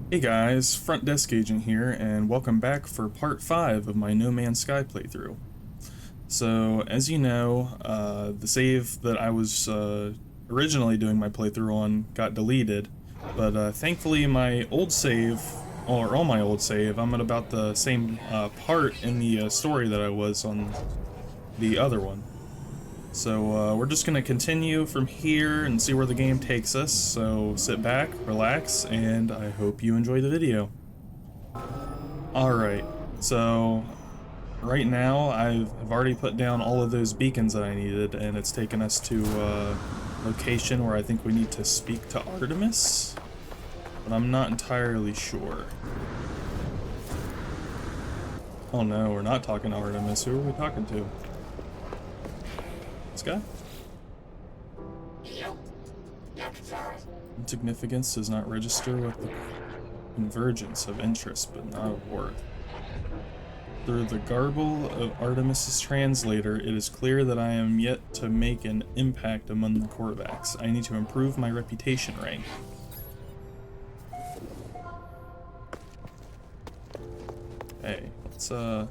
Hey guys, Front Desk Agent here, and welcome back for part 5 of my No Man's Sky playthrough. So, as you know, the save that I was originally doing my playthrough on got deleted, but thankfully my old save, or on my old save, I'm at about the same part in the story that I was on the other one. So we're just going to continue from here and see where the game takes us, so sit back, relax, and I hope you enjoy the video. Alright, so right now I've already put down all of those beacons that I needed, and it's taken us to a location where I think we need to speak to Artemis, but I'm not entirely sure. Oh no, we're not talking to Artemis. Who are we talking to? This guy? Insignificance does not register with the convergence of interest, but not of worth. Through the garble of Artemis's translator, it is clear that I am yet to make an impact among the Korvax. I need to improve my reputation rank. Hey, let's call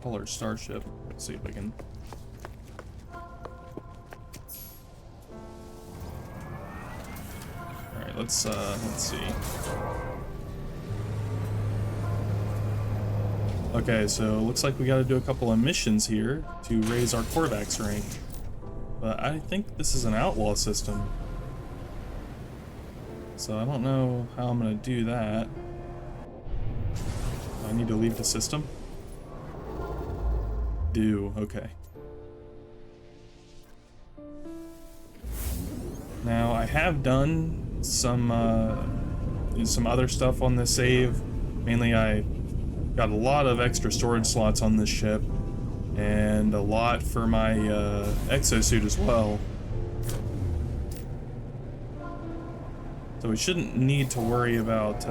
our starship. See if we can. Alright, let's see. Okay, so looks like we gotta do a couple of missions here to raise our Korvax rank. But I think this is an outlaw system. So I don't know how I'm gonna do that. I need to leave the system? Okay. Now I have done some other stuff on this save. Mainly I got a lot of extra storage slots on this ship, and a lot for my exosuit as well. So we shouldn't need to worry about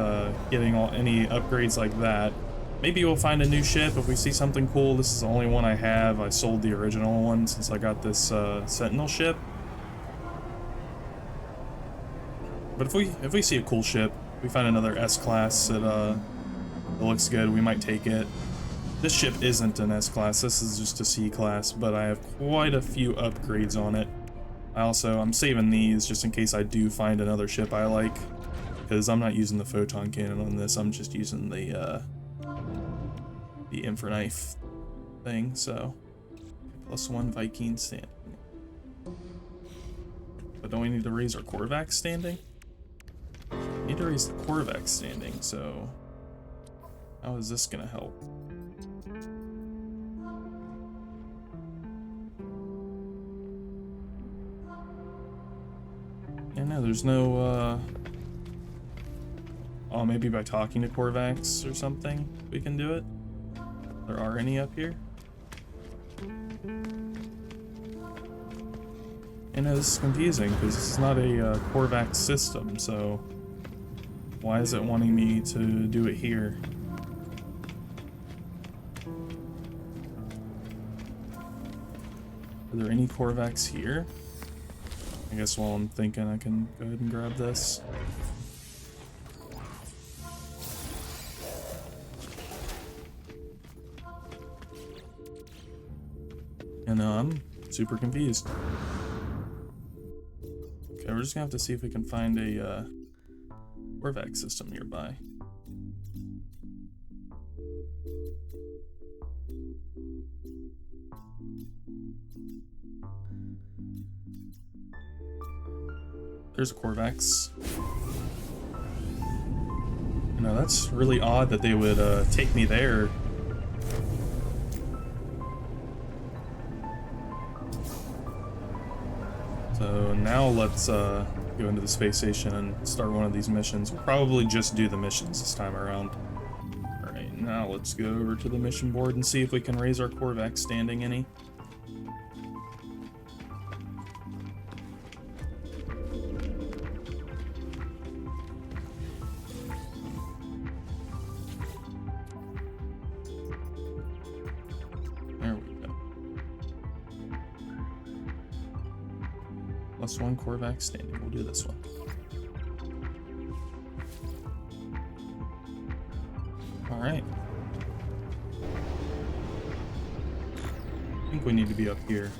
getting any upgrades like that. Maybe we'll find a new ship if we see something cool. This is the only one I have. I sold the original one since I got this Sentinel ship. But if we see a cool ship, we find another S-class that looks good, we might take it. This ship isn't an S-class, this is just a C-class, but I have quite a few upgrades on it. I'm saving these just in case I do find another ship I like, because I'm not using the photon cannon on this, I'm just using the Infraknife thing, so. +1 Viking standing. But don't we need to raise our Korvax standing? We need to raise the Korvax standing, so how is this gonna help? Yeah, no, there's no, oh, maybe by talking to Korvax or something we can do it? There are any up here? I know this is confusing because this is not a Korvax system, so why is it wanting me to do it here? Are there any Korvax here? I guess while I'm thinking I can go ahead and grab this. And I'm super confused. Okay, we're just gonna have to see if we can find a Korvax system nearby. There's a Korvax. You know, that's really odd that they would take me there. So now let's go into the space station and start one of these missions. We'll probably just do the missions this time around. Alright, now let's go over to the mission board and see if we can raise our Korvax standing any. +1 Korvax standing. We'll do this one. All right. I think we need to be up here.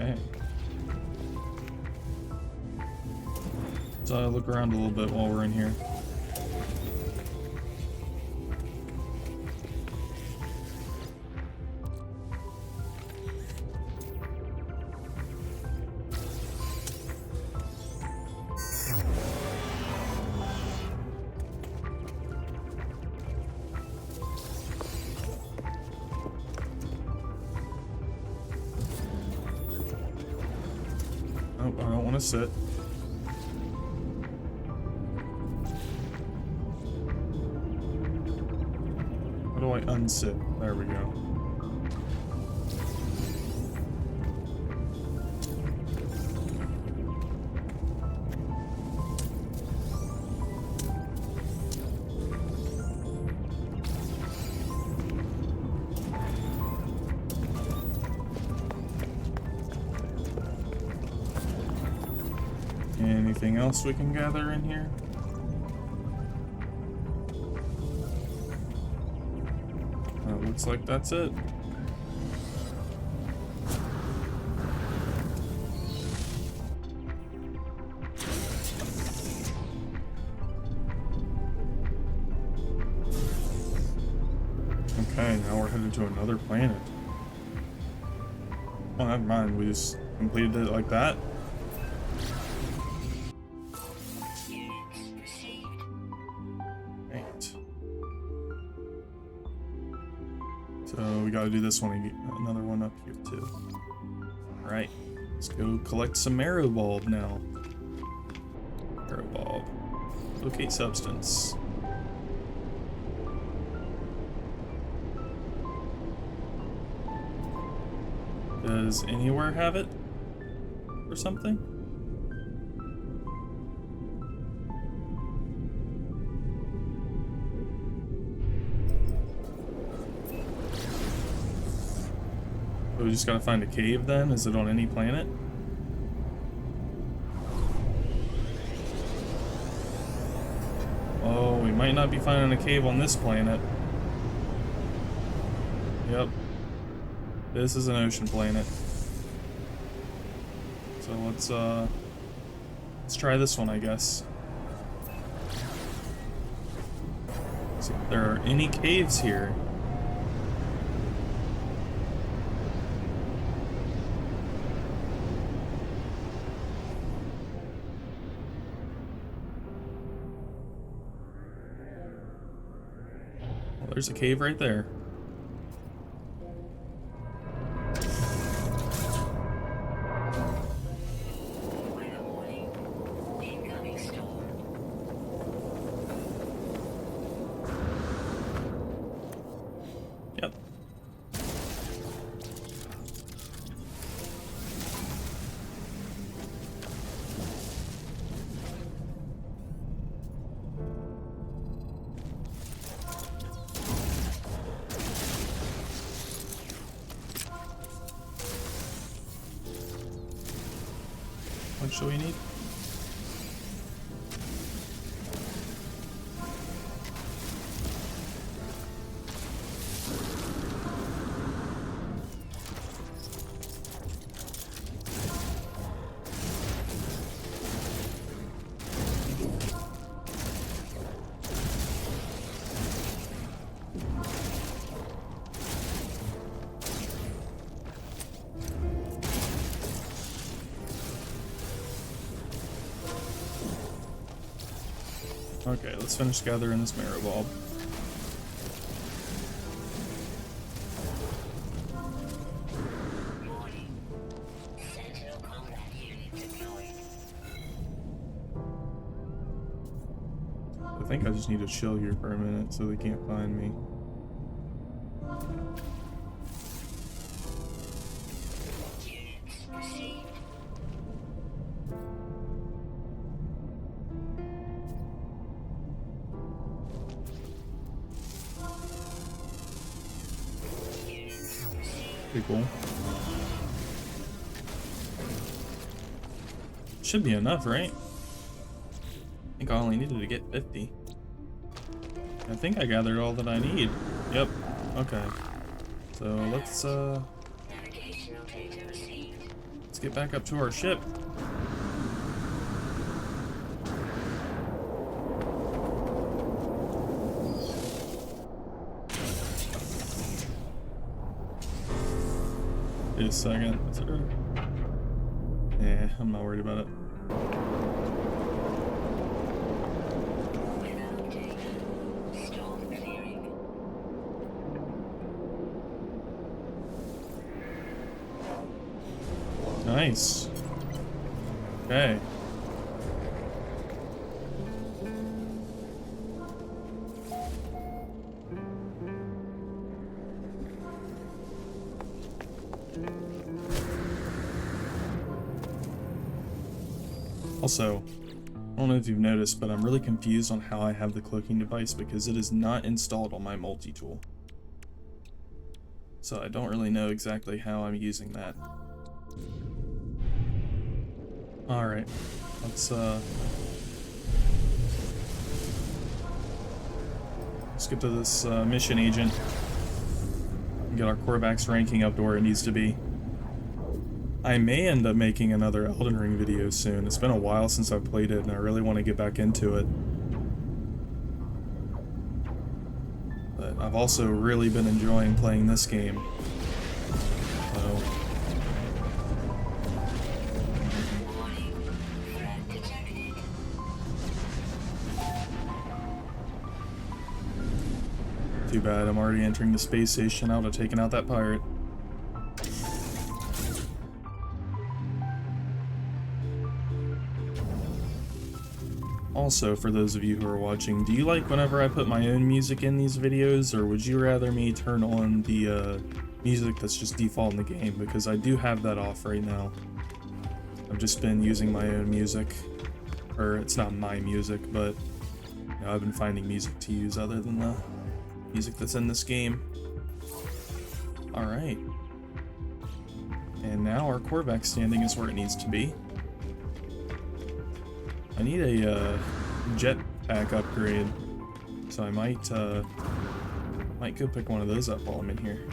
Okay. So look around a little bit while we're in here. Oh, I don't want to sit. How do I unsit? There we go. Anything else we can gather in here? Looks like that's it. Okay, now we're headed to another planet. Oh, never mind. We just completed it like that. So we gotta do this one and get another one up here too. Alright, let's go collect some marrow bulb now. Marrow bulb. Locate substance. Does anywhere have it? Or something? So we just gotta find a cave then? Is it on any planet? Oh, we might not be finding a cave on this planet. Yep. This is an ocean planet. So let's try this one, I guess. See if there are any caves here. Well, there's a cave right there. Yep. What should we need? Okay, let's finish gathering this marrow bulb. think I just need to chill here for a minute so they can't find me. Pretty cool. Should be enough, right? I think I only needed to get 50. I think I gathered all that I need. Yep. Okay. So let's get back up to our ship. Wait a second. Is there... Yeah, I'm not worried about it. Nice. Okay. Also, I don't know if you've noticed, but I'm really confused on how I have the cloaking device because it is not installed on my multi-tool. So I don't really know exactly how I'm using that. Alright, let's get to this mission agent and get our Korvax ranking up to where it needs to be. I may end up making another Elden Ring video soon. It's been a while since I've played it and I really want to get back into it. But I've also really been enjoying playing this game. So... Too bad, I'm already entering the space station. I would have taken out that pirate. Also, for those of you who are watching, do you like whenever I put my own music in these videos, or would you rather me turn on the music that's just default in the game? Because I do have that off right now. I've just been using my own music. Or, it's not my music, but you know, I've been finding music to use other than the music that's in this game. Alright. And now our Korvax standing is where it needs to be. I need a jetpack upgrade, so I might go pick one of those up while I'm in here.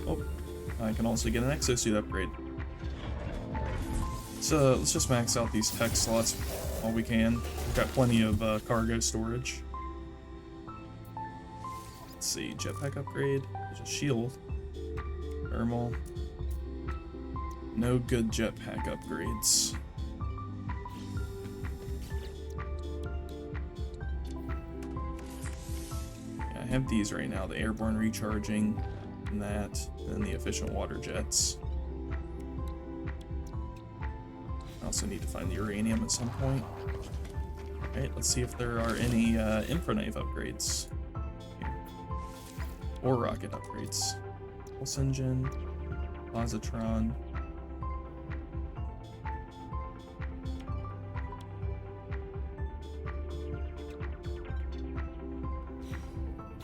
Oh, I can also get an exosuit upgrade. So let's just max out these tech slots while we can. We've got plenty of cargo storage. Let's see, jetpack upgrade. There's a shield. Thermal. No good jetpack upgrades. Yeah, I have these right now, the airborne recharging, and that, and the efficient water jets. I also need to find the uranium at some point. Alright, let's see if there are any Infraknife upgrades here. Or rocket upgrades. Pulse engine, positron.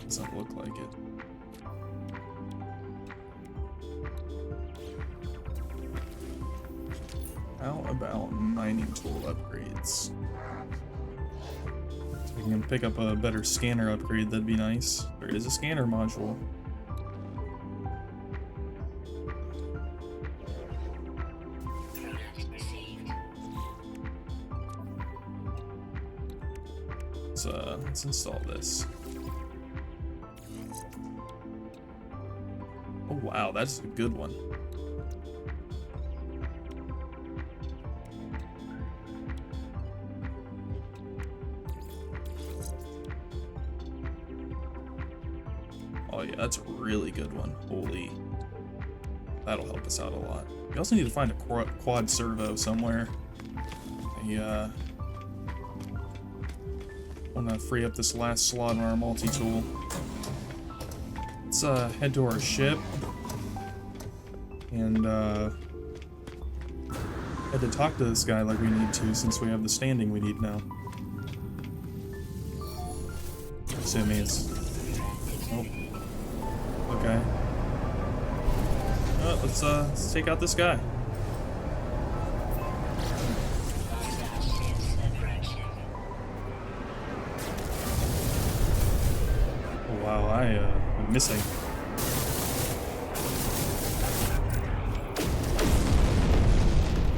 Doesn't look like it. How about mining tool upgrades? If we can pick up a better scanner upgrade, that'd be nice. There is a scanner module. Let's install this. Oh wow, that's a good one. Oh yeah, that's a really good one. Holy. That'll help us out a lot. We also need to find a quad servo somewhere. I want to free up this last slot on our multi-tool. Let's head to our ship and head to talk to this guy like we need to, since we have the standing we need now. Assuming it's... Oh. Okay. Let's take out this guy. Oh, wow, I'm missing.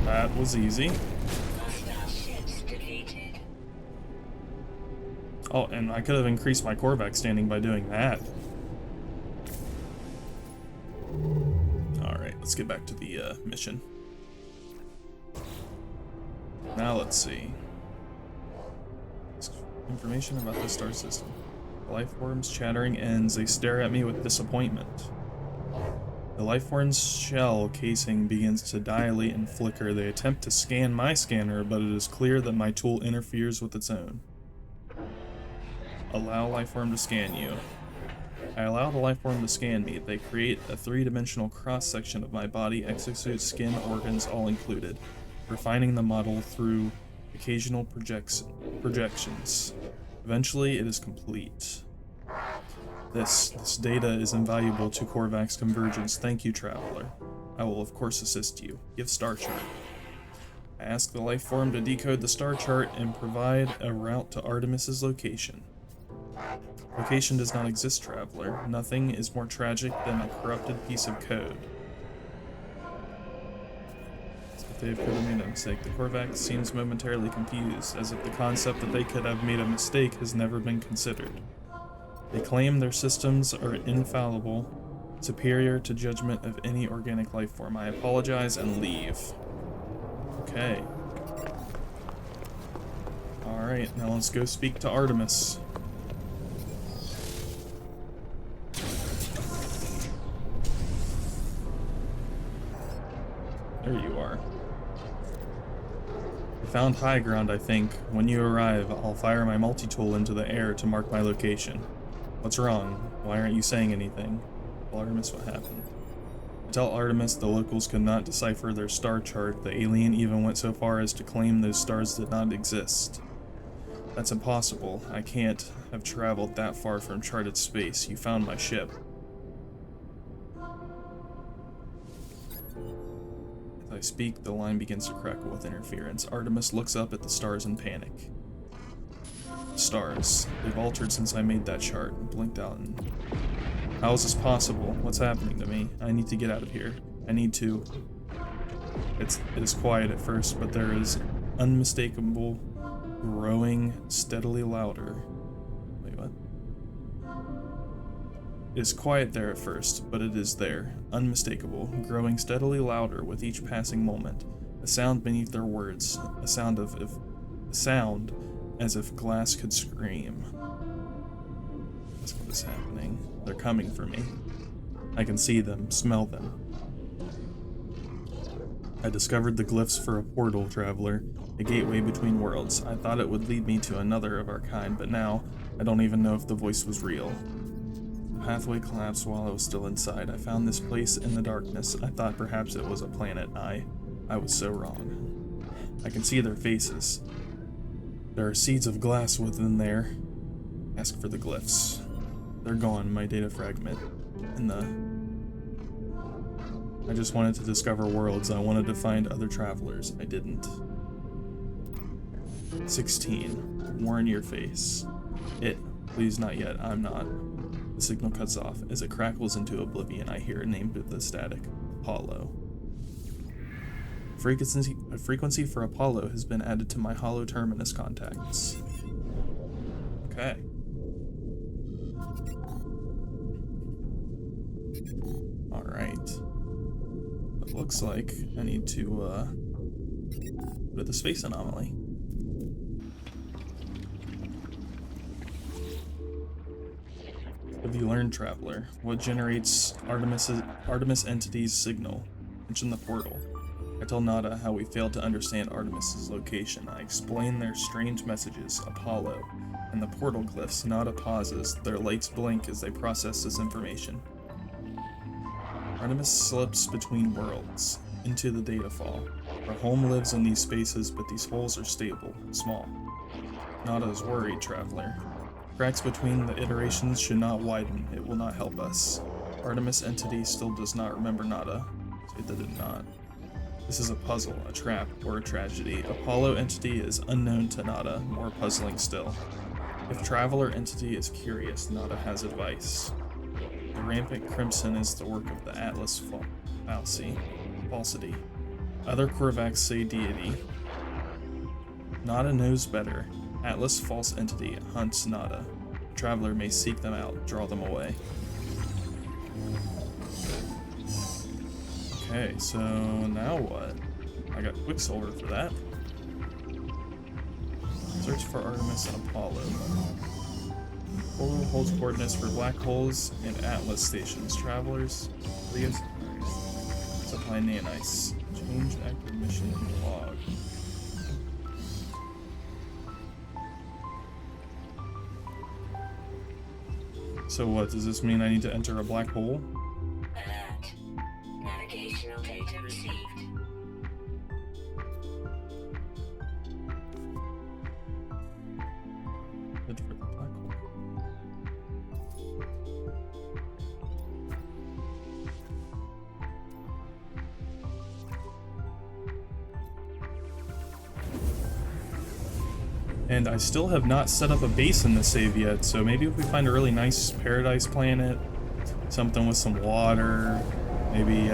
That was easy. Oh, and I could have increased my Korvax standing by doing that. Alright, let's get back to the mission. Now let's see. Information about the star system. Life forms chattering ends. They stare at me with disappointment. The life form's shell casing begins to dilate and flicker. They attempt to scan my scanner, but it is clear that my tool interferes with its own. Allow life form to scan you. I allow the life form to scan me. They create a three-dimensional cross-section of my body, exosuit, skin, organs, all included, refining the model through occasional projections. Eventually, it is complete. This data is invaluable to Korvax convergence. Thank you, Traveler. I will of course assist you. Give star chart. I ask the life form to decode the star chart and provide a route to Artemis's location. Location does not exist, Traveler. Nothing is more tragic than a corrupted piece of code. If they could have made a mistake, the Korvax seems momentarily confused, as if the concept that they could have made a mistake has never been considered. They claim their systems are infallible, superior to judgment of any organic life form. I apologize and leave. Okay. Alright, now let's go speak to Artemis. There you are. I found high ground, I think. When you arrive, I'll fire my multi-tool into the air to mark my location. What's wrong? Why aren't you saying anything? Tell Artemis what happened. I tell Artemis the locals could not decipher their star chart. The alien even went so far as to claim those stars did not exist. That's impossible. I can't have traveled that far from charted space. You found my ship. As I speak, the line begins to crackle with interference. Artemis looks up at the stars in panic. Stars. They've altered since I made that chart. Blinked out and... How is this possible? What's happening to me? I need to get out of here. I need to... It is quiet at first, but there is unmistakable growing steadily louder. Wait, what? It is quiet there at first, but it is there. Unmistakable. Growing steadily louder with each passing moment. A sound beneath their words. A sound as if glass could scream. That's what is happening. They're coming for me. I can see them, smell them. I discovered the glyphs for a portal, Traveler, a gateway between worlds. I thought it would lead me to another of our kind, but now I don't even know if the voice was real. The pathway collapsed while I was still inside. I found this place in the darkness. I thought perhaps it was a planet. I was so wrong. I can see their faces. There are seeds of glass within there. Ask for the glyphs. They're gone, my data fragment. I just wanted to discover worlds. I wanted to find other travelers. I didn't. 16. Warn your face. Please not yet. I'm not. The signal cuts off. As it crackles into oblivion, I hear it named with the static. Apollo. A frequency for Apollo has been added to my Hollow Terminus contacts. Okay. Alright. It looks like I need to go to the space anomaly. Have you learned, Traveler? What generates Artemis Entity's signal? Mention the portal. I tell Nada how we failed to understand Artemis's location. I explain their strange messages, Apollo, and the portal glyphs. Nada pauses. Their lights blink as they process this information. Artemis slips between worlds, into the datafall. Our home lives in these spaces, but these holes are stable, small. Nada is worried, Traveler. Cracks between the iterations should not widen. It will not help us. Artemis Entity still does not remember Nada. Say that it not. This is a puzzle, a trap, or a tragedy. Apollo Entity is unknown to Nada, more puzzling still. If Traveler Entity is curious, Nada has advice. The rampant crimson is the work of the Atlas falsity. Other Korvax say deity. Nada knows better. Atlas false entity hunts Nada. The Traveler may seek them out, draw them away. Okay, so now what? I got Quicksilver for that. Search for Artemis and Apollo. Apollo holds coordinates for black holes and Atlas stations. Travelers, please. Supply nanites. Change active mission log. So what, does this mean I need to enter a black hole? Alert. Navigational data received. Head for the black hole. And I still have not set up a base in the save yet, so maybe if we find a really nice paradise planet, something with some water, maybe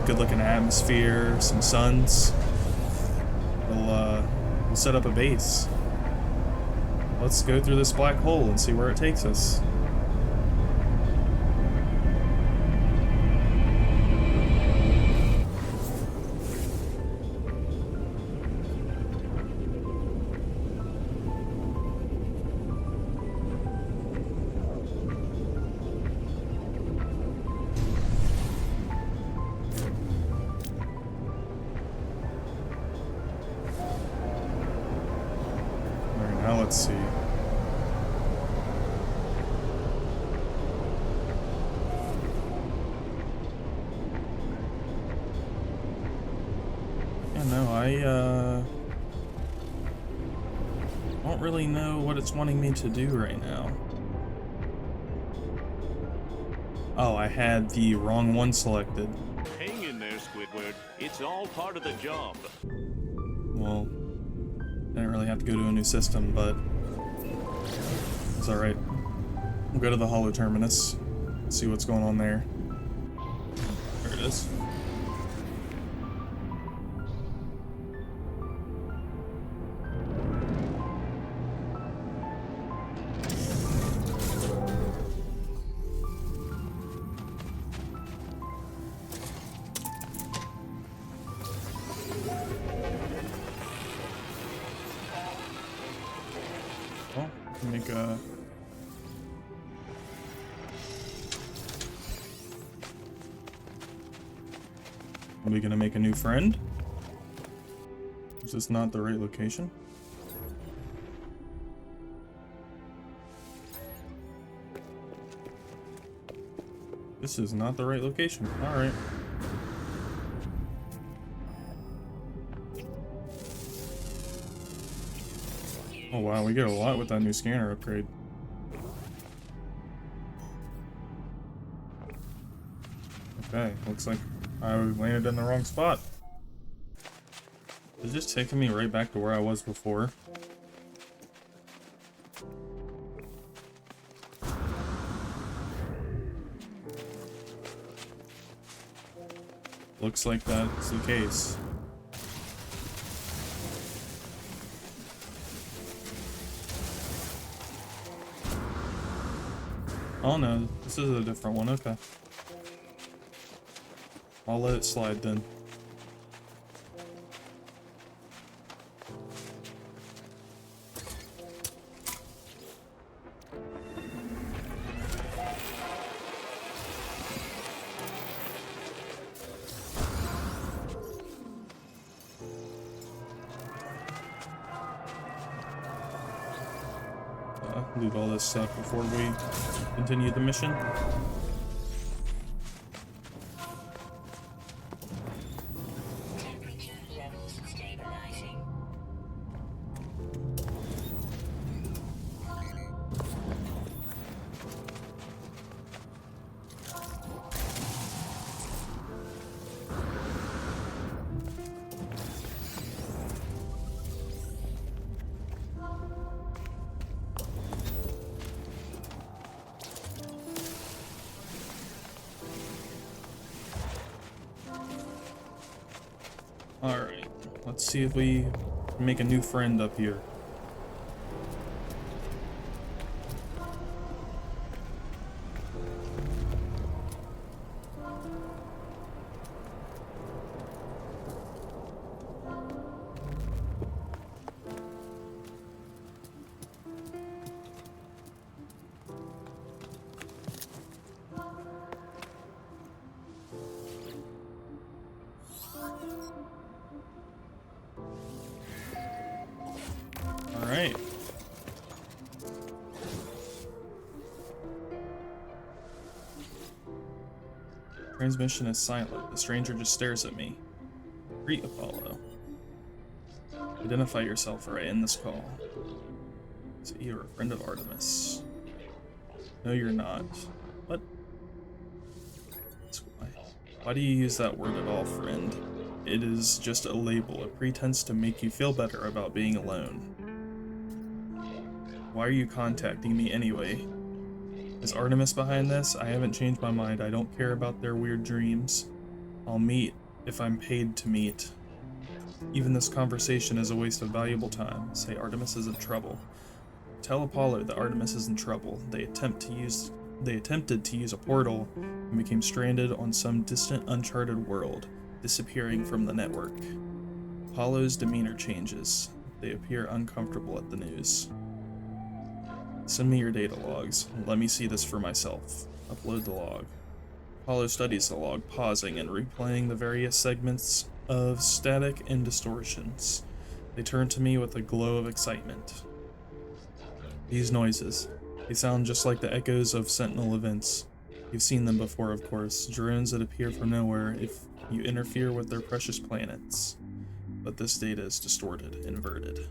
good looking atmosphere, some suns, we'll set up a base. Let's go through this black hole and see where it takes us. Now let's see. Yeah, no, I don't really know what it's wanting me to do right now. Oh, I had the wrong one selected. Hang in there, Squidward. It's all part of the job. Well, didn't really have to go to a new system, but it's alright. We'll go to the Hollow Terminus, see what's going on there. There it is. Well, make a... Are we gonna make a new friend? Is this not the right location? This is not the right location. Alright. Oh wow, we get a lot with that new scanner upgrade. Okay, looks like I landed in the wrong spot. It's just taking me right back to where I was before. Looks like that's the case. Oh no, this is a different one, okay. I'll let it slide then. loot all this stuff before we continue the mission. Temperature levels stabilizing. Alright, let's see if we can make a new friend up here. Alright. Transmission is silent. The stranger just stares at me. Greet Apollo. Identify yourself or I end this call. So you're a friend of Artemis. No, you're not. What? Why do you use that word at all, friend? It is just a label, a pretense to make you feel better about being alone. Why are you contacting me anyway? Is Artemis behind this? I haven't changed my mind. I don't care about their weird dreams. I'll meet if I'm paid to meet. Even this conversation is a waste of valuable time. Say Artemis is in trouble. Tell Apollo that Artemis is in trouble. They attempted to use a portal and became stranded on some distant uncharted world, disappearing from the network. Apollo's demeanor changes. They appear uncomfortable at the news. Send me your data logs. Let me see this for myself. Upload the log. Apollo studies the log, pausing and replaying the various segments of static and distortions. They turn to me with a glow of excitement. These noises. They sound just like the echoes of Sentinel events. You've seen them before, of course. Drones that appear from nowhere if you interfere with their precious planets. But this data is distorted, inverted.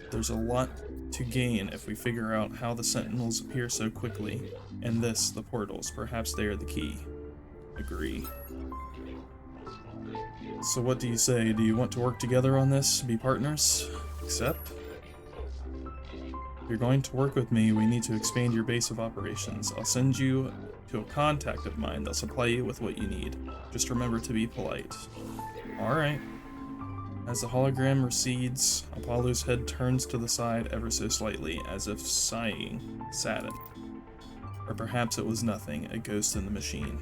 There's a lot to gain if we figure out how the Sentinels appear so quickly. And this, the portals, perhaps they are the key. Agree. So what do you say? Do you want to work together on this? Be partners? Accept? If you're going to work with me, we need to expand your base of operations. I'll send you to a contact of mine that'll supply you with what you need. Just remember to be polite. Alright. As the hologram recedes, Apollo's head turns to the side ever so slightly, as if sighing saddened. Or perhaps it was nothing, a ghost in the machine.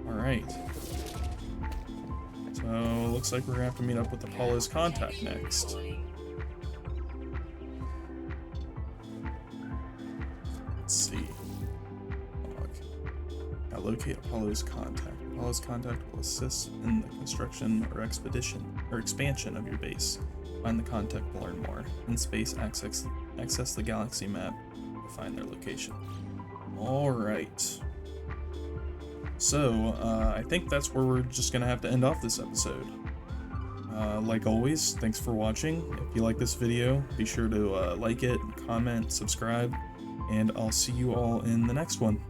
Alright. So, looks like we're gonna have to meet up with Apollo's contact next. Let's see. Log. Now locate Apollo's contact. Apollo's contact will assist in the construction or expansion of your base. Find the contact to learn more. In space, access the galaxy map to find their location. Alright. So, I think that's where we're just gonna have to end off this episode. Like always, thanks for watching. If you like this video, be sure to like it, comment, subscribe, and I'll see you all in the next one.